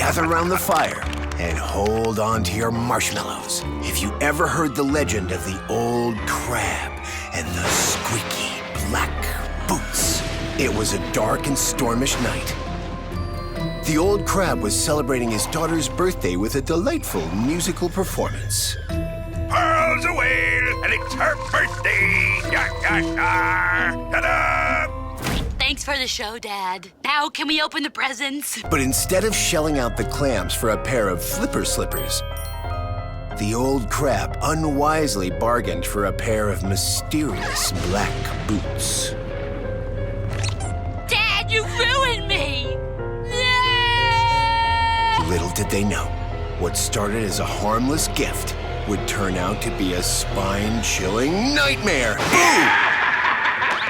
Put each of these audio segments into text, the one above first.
gather around the fire and hold on to your marshmallows. If you ever heard the legend of the old crab and the squeaky black boots, it was a dark and stormish night. The old crab was celebrating his daughter's birthday with a delightful musical performance. Pearls a whale, and it's her birthday! Ta-da! Thanks for the show, Dad. Now can we open the presents? But instead of shelling out the clams for a pair of flipper slippers, the old crab unwisely bargained for a pair of mysterious black boots. Dad, you ruined me! Little did they know, what started as a harmless gift would turn out to be a spine-chilling nightmare. Boom!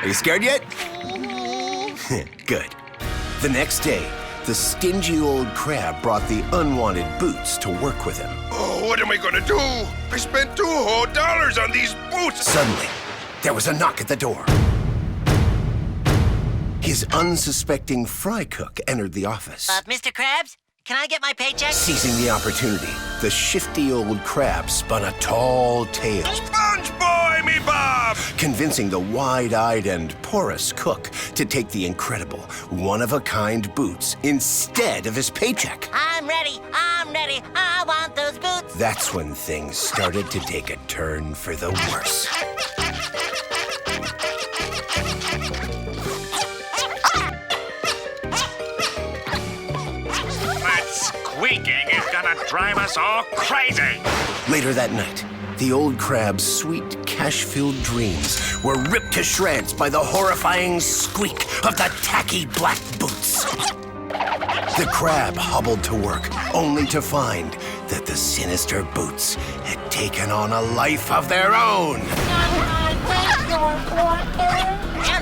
Are you scared yet? Good. The next day, the stingy old crab brought the unwanted boots to work with him. Oh, what am I gonna do? I spent $2 whole on these boots. Suddenly, there was a knock at the door. His unsuspecting fry cook entered the office. Mr. Krabs, can I get my paycheck? Seizing the opportunity, the shifty old crab spun a tall tale. SpongeBob me Bob! Convincing the wide-eyed and porous cook to take the incredible, one-of-a-kind boots instead of his paycheck. I'm ready, I want those boots. That's when things started to take a turn for the worse. That squeaking is gonna drive us all crazy! Later that night, the old crab's sweet, cash-filled dreams were ripped to shreds by the horrifying squeak of the tacky black boots. The crab hobbled to work, only to find that the sinister boots had taken on a life of their own. And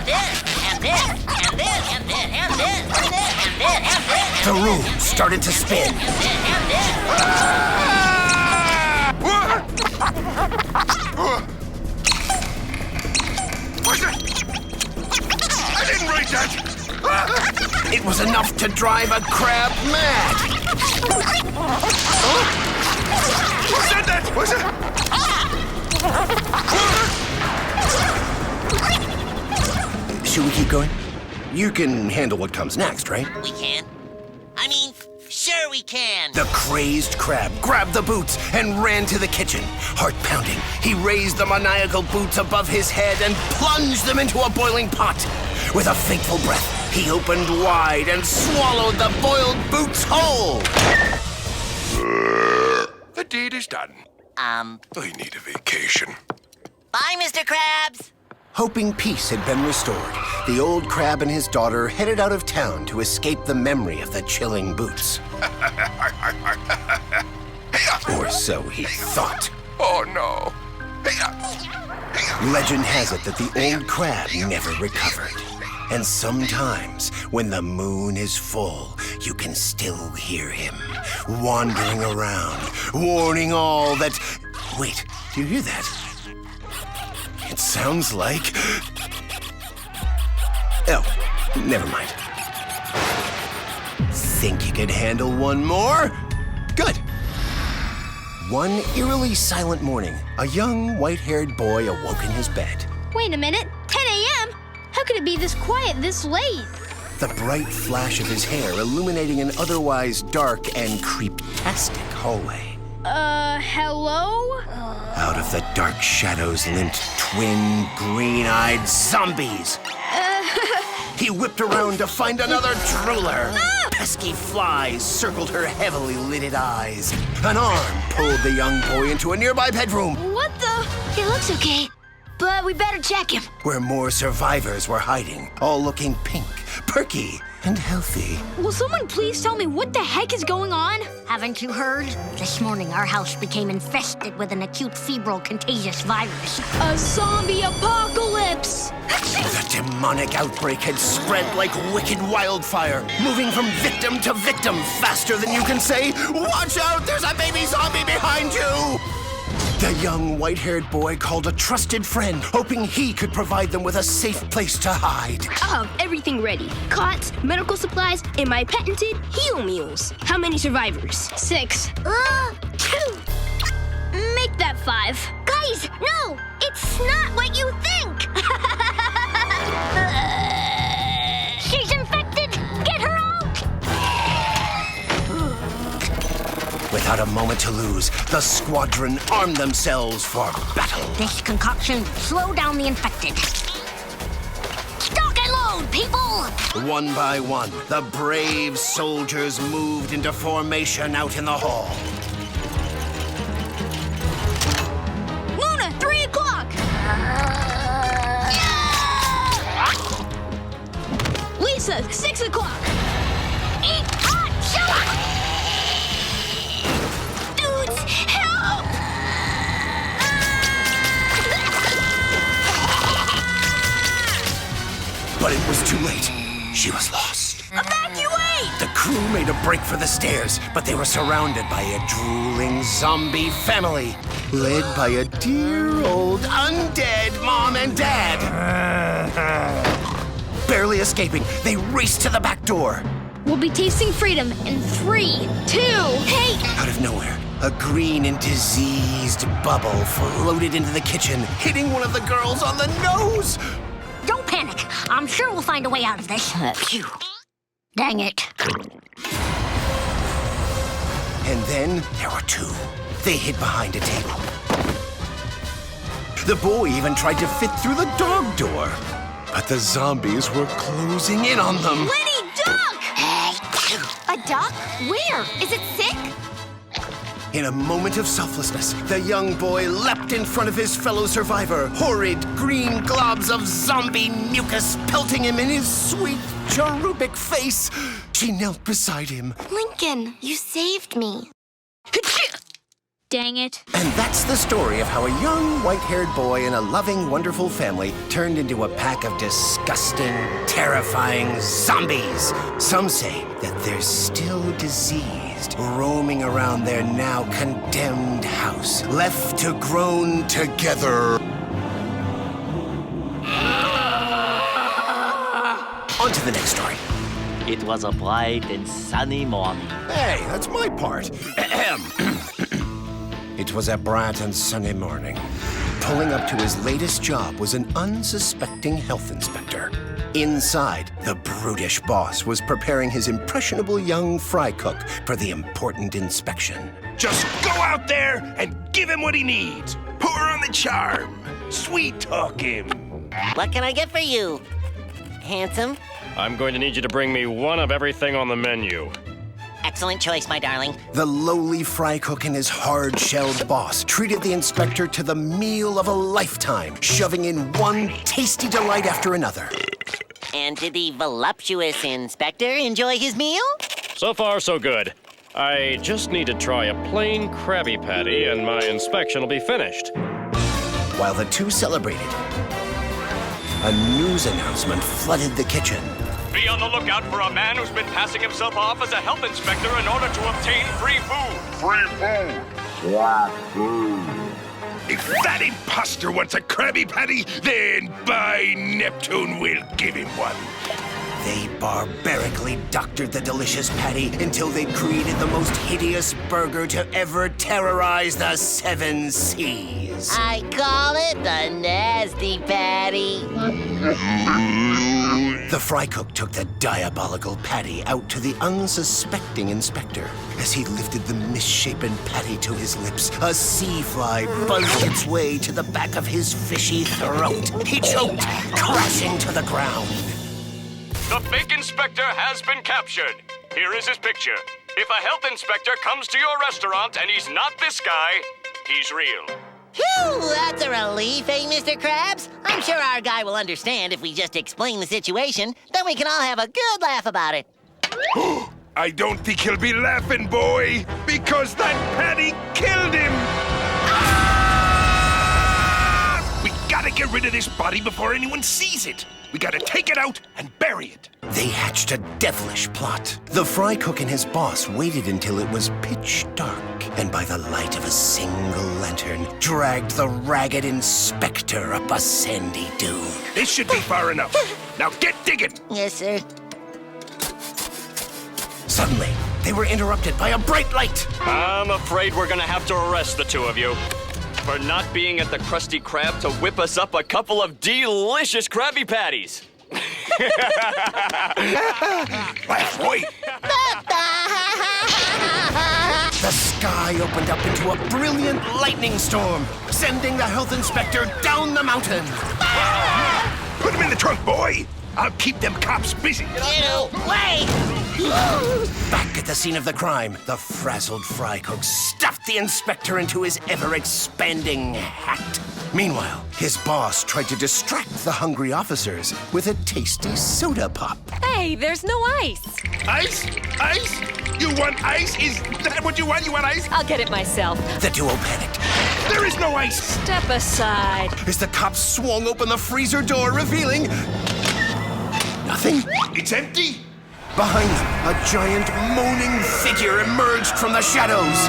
this, and this, and this, and this, and this, and this, and this, and this. The room started to spin. What's it? I didn't write that! It was enough to drive a crab mad. Who said that? What's it? Should we keep going? You can handle what comes next, right? We can. I mean, sure we can. The crazed crab grabbed the boots and ran to the kitchen. Heart pounding, he raised the maniacal boots above his head and plunged them into a boiling pot. With a fateful breath, he opened wide and swallowed the boiled boots whole. The deed is done. I need a vacation. Bye, Mr. Krabs. Hoping peace had been restored, the old crab and his daughter headed out of town to escape the memory of the chilling boots. Or so he thought. Oh, no. Legend has it that the old crab never recovered. And sometimes, when the moon is full, you can still hear him wandering around, warning all that... Wait, do you hear that? It sounds like... Oh, never mind. Think you could handle one more? Good. One eerily silent morning, a young white-haired boy awoke in his bed. Wait a minute, 10 a.m.? How could it be this quiet this late? The bright flash of his hair illuminating an otherwise dark and creeptastic hallway. Hello? Out of the dark shadows limped twin green-eyed zombies. He whipped around to find another drooler. Pesky flies circled her heavily lidded eyes. An arm pulled the young boy into a nearby bedroom. What the? He looks okay, but we better check him. Where more survivors were hiding, all looking pink, perky, and healthy. Will someone please tell me what the heck is going on? Haven't you heard? This morning, our house became infested with an acute febrile contagious virus. A zombie apocalypse! The demonic outbreak had spread like wicked wildfire, moving from victim to victim faster than you can say, "Watch out, there's a baby zombie behind you!" The young white-haired boy called a trusted friend, hoping he could provide them with a safe place to hide. I'll have everything ready. Cots, medical supplies, and my patented heel mules. How many survivors? 6. 2. Make that 5. Guys, no! It's not what you think! She's infected! Get her out! Without a moment to lose, the squadron armed themselves for battle. This concoction slow down the infected. Stock and load, people! One by one, the brave soldiers moved into formation out in the hall. Luna, 3 o'clock! Lisa, 6 o'clock! Eat hot shoot! Dudes, help! But it was too late. She was lost. Evacuate! The crew made a break for the stairs, but they were surrounded by a drooling zombie family, led by a dear old undead mom and dad. Barely escaping, they raced to the back door. We'll be tasting freedom in 3, 2. Hey! Out of nowhere, a green and diseased bubble floated into the kitchen, hitting one of the girls on the nose. Don't panic. I'm sure we'll find a way out of this. Phew. Dang it. And then there were 2. They hid behind a table. The boy even tried to fit through the dog door. But the zombies were closing in on them. Winnie, duck! A duck? Where? Is it sick? In a moment of selflessness, the young boy leapt in front of his fellow survivor, horrid green globs of zombie mucus pelting him in his sweet, cherubic face. She knelt beside him. Lincoln, you saved me. Dang it. And that's the story of how a young, white-haired boy and a loving, wonderful family turned into a pack of disgusting, terrifying zombies. Some say that they're still diseased, roaming around their now condemned house, left to groan together. On to the next story. It was a bright and sunny morning. Hey, that's my part. It was a bright and sunny morning. Pulling up to his latest job was an unsuspecting health inspector. Inside, the brutish boss was preparing his impressionable young fry cook for the important inspection. Just go out there and give him what he needs. Pour on the charm. Sweet talk him. What can I get for you, handsome? I'm going to need you to bring me one of everything on the menu. Excellent choice, my darling. The lowly fry cook and his hard-shelled boss treated the inspector to the meal of a lifetime, shoving in one tasty delight after another. And did the voluptuous inspector enjoy his meal? So far, so good. I just need to try a plain Krabby Patty and my inspection will be finished. While the two celebrated, a news announcement flooded the kitchen. Be on the lookout for a man who's been passing himself off as a health inspector in order to obtain free food. Free food. If that imposter wants a Krabby Patty, then by Neptune we'll give him one. They barbarically doctored the delicious patty until they created the most hideous burger to ever terrorize the 7 seas. I call it the Nasty Patty. The fry cook took the diabolical patty out to the unsuspecting inspector. As he lifted the misshapen patty to his lips, a sea fly buzzed its way to the back of his fishy throat. He choked, crashing to the ground. The fake inspector has been captured. Here is his picture. If a health inspector comes to your restaurant and he's not this guy, he's real. Phew, that's a relief, eh, Mr. Krabs? I'm sure our guy will understand if we just explain the situation. Then we can all have a good laugh about it. I don't think he'll be laughing, boy, because that patty killed him. Ah! We gotta get rid of this body before anyone sees it. We gotta take it out and bury it. They hatched a devilish plot. The fry cook and his boss waited until it was pitch dark, and by the light of a single lantern, dragged the ragged inspector up a sandy dune. This should be far enough. Now get digging. Yes, sir. Suddenly, they were interrupted by a bright light. I'm afraid we're gonna have to arrest the two of you for not being at the Krusty Krab to whip us up a couple of delicious Krabby Patties. Laugh, Roy. The sky opened up into a brilliant lightning storm, sending the health inspector down the mountain. Put him in the trunk, boy. I'll keep them cops busy. Get away! Back at the scene of the crime, the frazzled fry cook stuffed the inspector into his ever-expanding hat. Meanwhile, his boss tried to distract the hungry officers with a tasty soda pop. Hey, there's no ice. Ice? Ice? You want ice? Is that what you want? You want ice? I'll get it myself. The duo panicked There is no ice. Step aside. as the cops swung open the freezer door, revealing nothing. It's empty. Behind them, a giant moaning figure emerged from the shadows.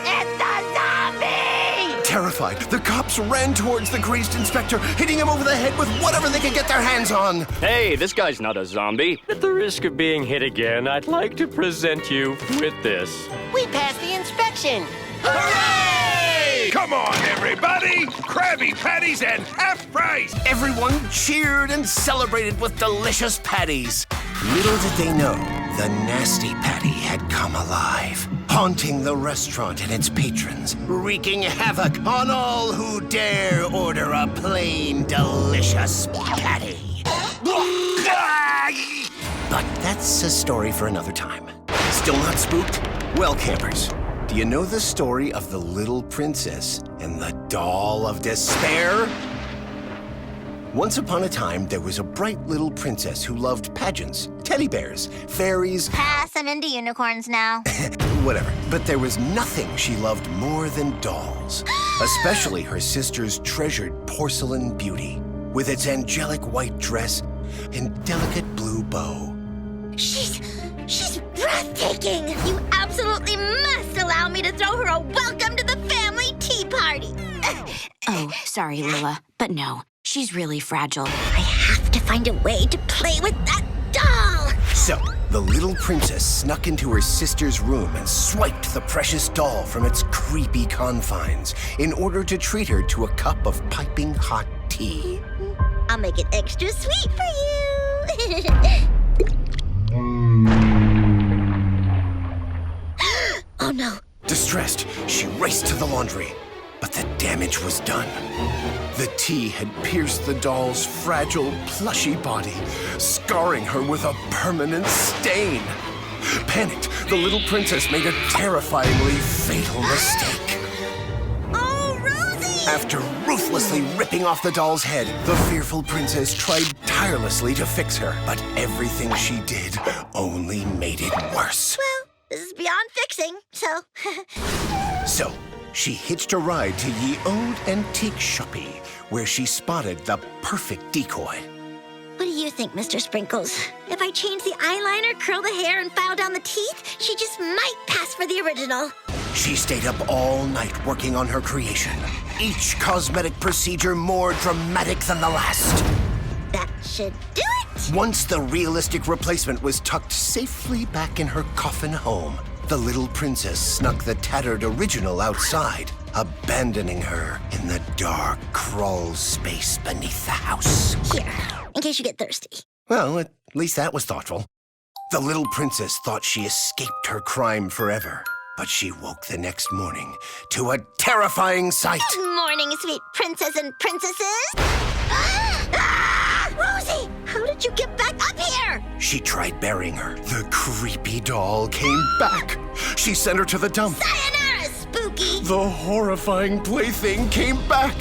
It's a zombie! Terrified, the cops ran towards the crazed inspector, hitting him over the head with whatever they could get their hands on. Hey, this guy's not a zombie. At the risk of being hit again, I'd like to present you with this. We passed the inspection. Hooray! Come on, everybody. Krabby Patties and half price. Everyone cheered and celebrated with delicious patties. Little did they know, the nasty patty had come alive, haunting the restaurant and its patrons, wreaking havoc on all who dare order a plain, delicious patty. But that's a story for another time. Still not spooked? Well, campers, do you know the story of the little princess and the doll of despair? Once upon a time, there was a bright little princess who loved pageants, teddy bears, fairies, Pass, I'm into unicorns now. whatever. But there was nothing she loved more than dolls, especially her sister's treasured porcelain beauty, with its angelic white dress and delicate blue bow. She's breathtaking. You absolutely must allow me to throw her a welcome to the family tea party. Oh, sorry, Lila, but no. She's really fragile. I have to find a way to play with that doll. So, the little princess snuck into her sister's room and swiped the precious doll from its creepy confines in order to treat her to a cup of piping hot tea. I'll make it extra sweet for you. Oh no. Distressed, she raced to the laundry, but the damage was done. The tea had pierced the doll's fragile, plushy body, scarring her with a permanent stain. Panicked, the little princess made a terrifyingly fatal mistake. Oh, Rosie! After ruthlessly ripping off the doll's head, the fearful princess tried tirelessly to fix her, but everything she did only made it worse. Well, this is beyond fixing, so... So, she hitched a ride to Ye Old Antique Shoppy, where she spotted the perfect decoy. What do you think, Mr. Sprinkles? If I change the eyeliner, curl the hair, and file down the teeth, she just might pass for the original. She stayed up all night working on her creation, each cosmetic procedure more dramatic than the last. That should do it! Once the realistic replacement was tucked safely back in her coffin home, the little princess snuck the tattered original outside, abandoning her in the dark crawl space beneath the house. Here, in case you get thirsty. Well, at least that was thoughtful. The little princess thought she escaped her crime forever, but she woke the next morning to a terrifying sight. Good morning, sweet princess and princesses! Rosie, how did you get back up here? She tried burying her. The creepy doll came back. She sent her to the dump. Sayonara, spooky! The horrifying plaything came back.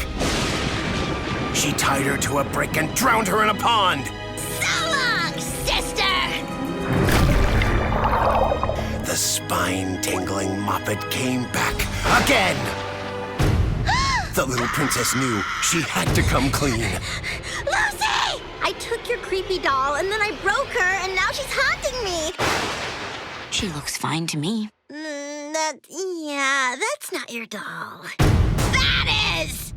She tied her to a brick and drowned her in a pond. So long, sister! The spine-tingling moppet came back again. The little princess knew she had to come clean. Lucy! I took your creepy doll, and then I broke her, and now she's haunting me. She looks fine to me. That's not your doll. That is!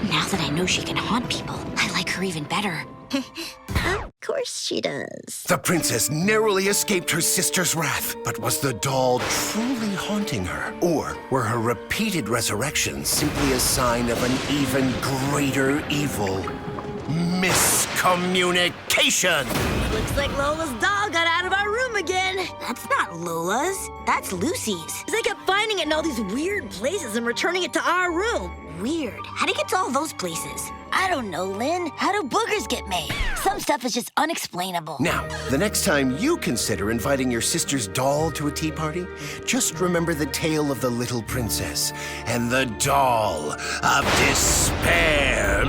Now that I know she can haunt people, I like her even better. Of course she does. The princess narrowly escaped her sister's wrath, but was the doll truly haunting her? Or were her repeated resurrections simply a sign of an even greater evil? Miscommunication! Looks like Lola's doll got out of our room again. That's not Lola's. That's Lucy's. They kept finding it in all these weird places and returning it to our room. Weird. How'd it get to all those places? I don't know, Lynn. How do boogers get made? Some stuff is just unexplainable. Now, the next time you consider inviting your sister's doll to a tea party, just remember the tale of the little princess and the doll of despair.